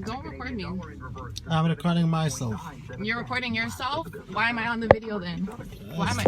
Don't record me. I'm recording myself. You're recording yourself? Why am I on the video then? Why am I?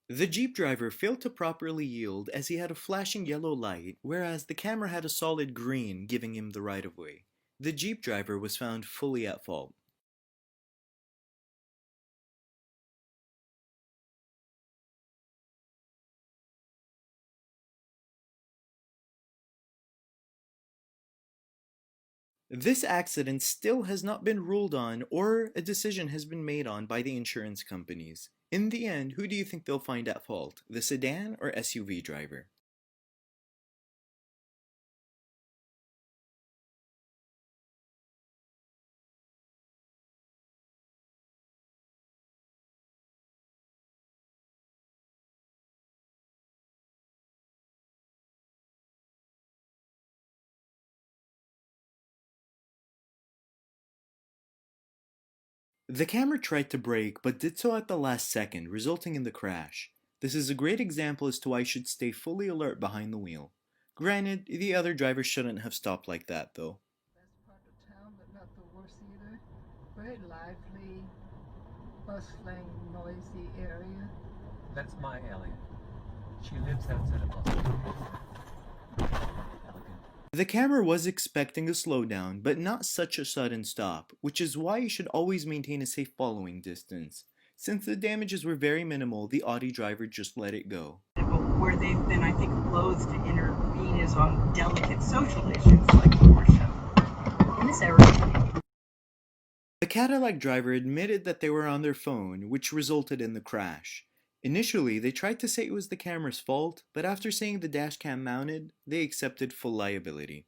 The Jeep driver failed to properly yield as he had a flashing yellow light, whereas the camera had a solid green, giving him the right-of-way. The Jeep driver was found fully at fault. This accident still has not been ruled on or a decision has been made on by the insurance companies. In the end, who do you think they'll find at fault, the sedan or SUV driver? The camera tried to brake but did so at the last second, resulting in the crash. This is a great example as to why you should stay fully alert behind the wheel. Granted, the other driver shouldn't have stopped like that though. Best part of town, but not the worst either. Very lively, bustling, noisy area. That's my Elliot. She lives outside of Boston. The camera was expecting a slowdown, but not such a sudden stop, which is why you should always maintain a safe following distance. Since the damages were very minimal, the Audi driver just let it go. Where they've been, I think, loath to intervene is on delicate social issues like Porsche. In this area. The Cadillac driver admitted that they were on their phone, which resulted in the crash. Initially, they tried to say it was the camera's fault, but after seeing the dash cam mounted, they accepted full liability.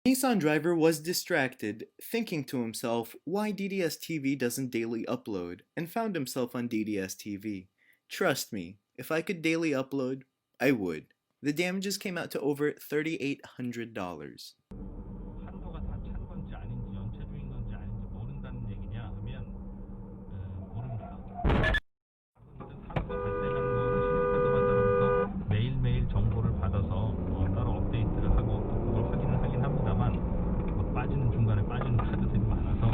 Nissan driver was distracted, thinking to himself why DDS TV doesn't daily upload, and found himself on DDS TV. Trust me, if I could daily upload, I would. The damages came out to over $3,800. 한도가 다 찬 건지 아닌지 연체 중인 건지 아닌지 모른다는 얘기냐 하면 모릅니다. 사고가 발생한 거를 신용카드 회사로부터 매일매일 정보를 받아서 따로 업데이트를 하고 또 그걸 확인을 하긴 합니다만 빠지는 중간에 빠지는 카드들이 많아서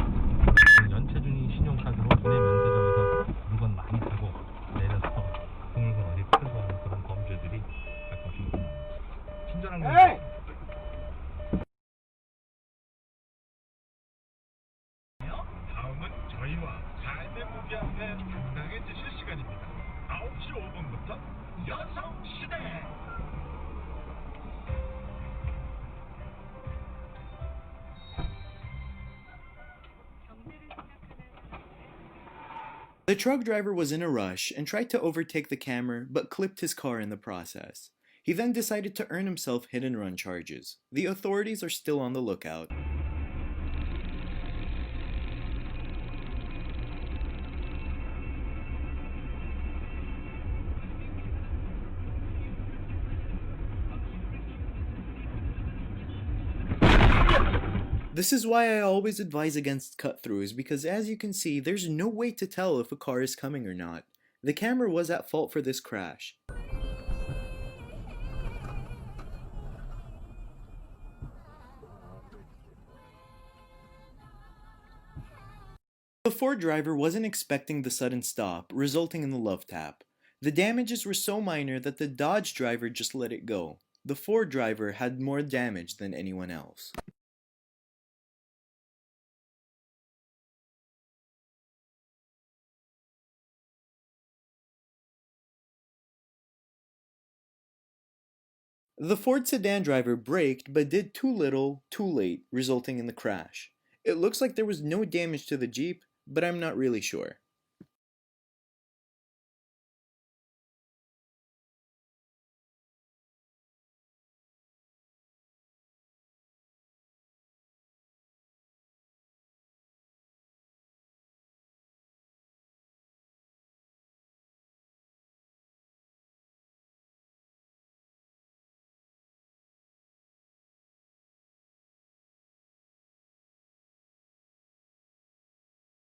연체 중인 신용카드로 분해 면세점에서 물건 많이 사고 내려서 금액을 어디 풀고 하는 그런 범죄들이 가끔씩 있습니다. 친절한 건 다음은 저희와 삶의 무게함에 당당해지실 시간입니다. 9시 5분부터 여성시대! The truck driver was in a rush and tried to overtake the camera but clipped his car in the process. He then decided to earn himself hit and run charges. The authorities are still on the lookout. This is why I always advise against cut-throughs, because as you can see, there's no way to tell if a car is coming or not. The camera was at fault for this crash. The Ford driver wasn't expecting the sudden stop, resulting in the love tap. The damages were so minor that the Dodge driver just let it go. The Ford driver had more damage than anyone else. The Ford sedan driver braked but did too little, too late, resulting in the crash. It looks like there was no damage to the Jeep, but I'm not really sure.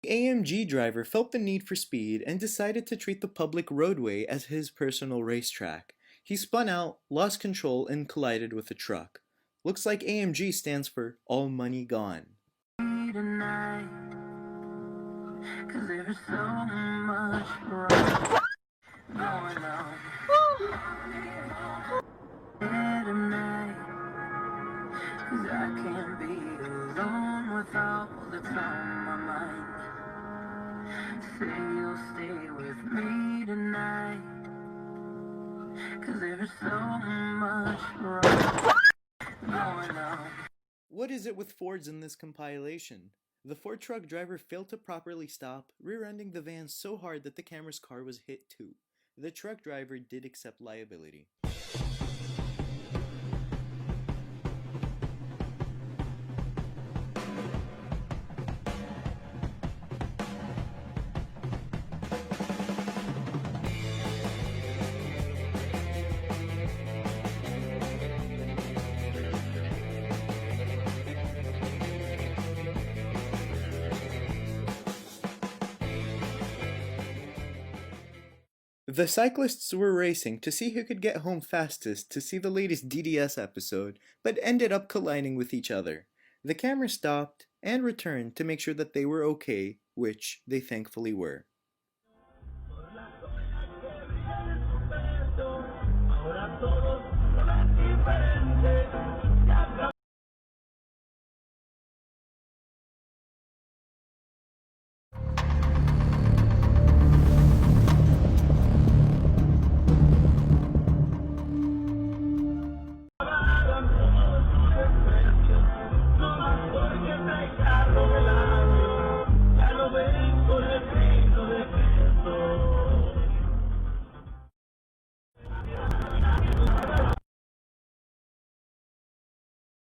The AMG driver felt the need for speed and decided to treat the public roadway as his personal racetrack. He spun out, lost control, and collided with a truck. Looks like AMG stands for All Money Gone. Tonight, 'cause there's so much wrong going on. Tonight, 'cause I can't be alone with all that's on my mind. Say you'll stay with me tonight, 'cause there's so much wrong going on. What is it with Fords in this compilation? The Ford truck driver failed to properly stop, rear-ending the van so hard that the camera's car was hit too. The truck driver did accept liability. The cyclists were racing to see who could get home fastest to see the latest DDS episode, but ended up colliding with each other. The camera stopped and returned to make sure that they were okay, which they thankfully were.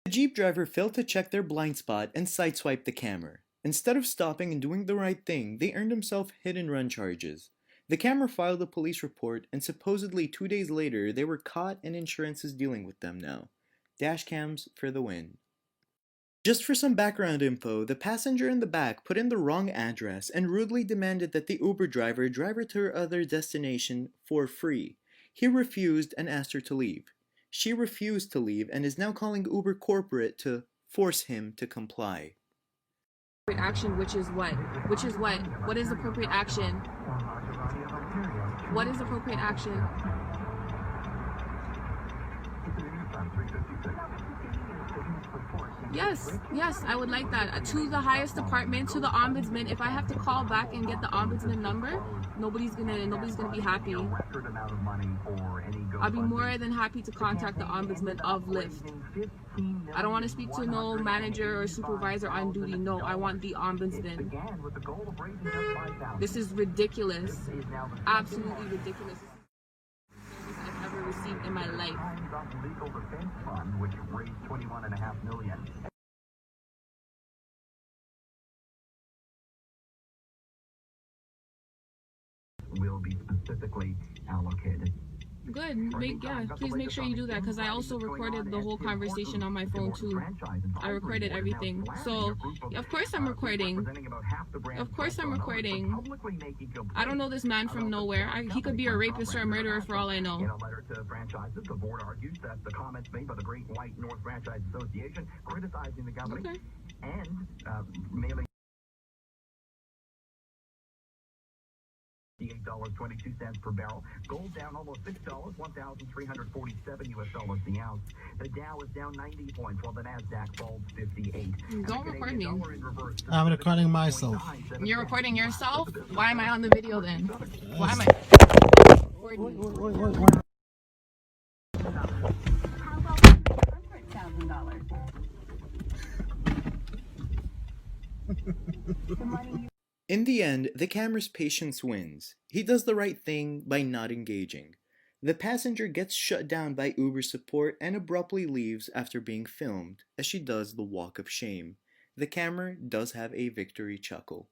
The Jeep driver failed to check their blind spot and sideswiped the camera. Instead of stopping and doing the right thing, they earned himself hit-and-run charges. The camera filed a police report, and supposedly 2 days later, they were caught and insurance is dealing with them now. Dash cams for the win. Just for some background info, the passenger in the back put in the wrong address and rudely demanded that the Uber driver drive her to her other destination for free. He refused and asked her to leave. She refused to leave and is now calling Uber corporate to force him to comply. Action, which is what? Which is what? What is appropriate action? What is appropriate action? Yes, I would like that. To the highest department, to the ombudsman. If I have to call back and get the ombudsman number, nobody's gonna be happy. I'll be more than happy to contact the ombudsman of Lyft. I don't want to speak to no manager or supervisor on duty. No, I want the ombudsman. This is ridiculous. Absolutely ridiculous. I've ever received in my life. Will be specifically allocated. Good. Please make sure you do that, because I also recorded the whole conversation on my phone too. I recorded everything. So, of course I'm recording. Of course I'm recording. I don't know this man from nowhere. He could be a rapist or a murderer for all I know. In a letter to franchises, the board argues that the comments made by the Great White North Franchise Association criticizing the company and mailing $8.22 per barrel. Gold down almost $6, $1,347 the ounce. The Dow is down 90 points, while the Nasdaq falls 58. Don't record me. I'm recording myself. You're recording yourself? Why am I on the video then? Why am I recording? How about $100,000? The money you In the end, the camera's patience wins. He does the right thing by not engaging. The passenger gets shut down by Uber support and abruptly leaves after being filmed, as she does the walk of shame. The camera does have a victory chuckle.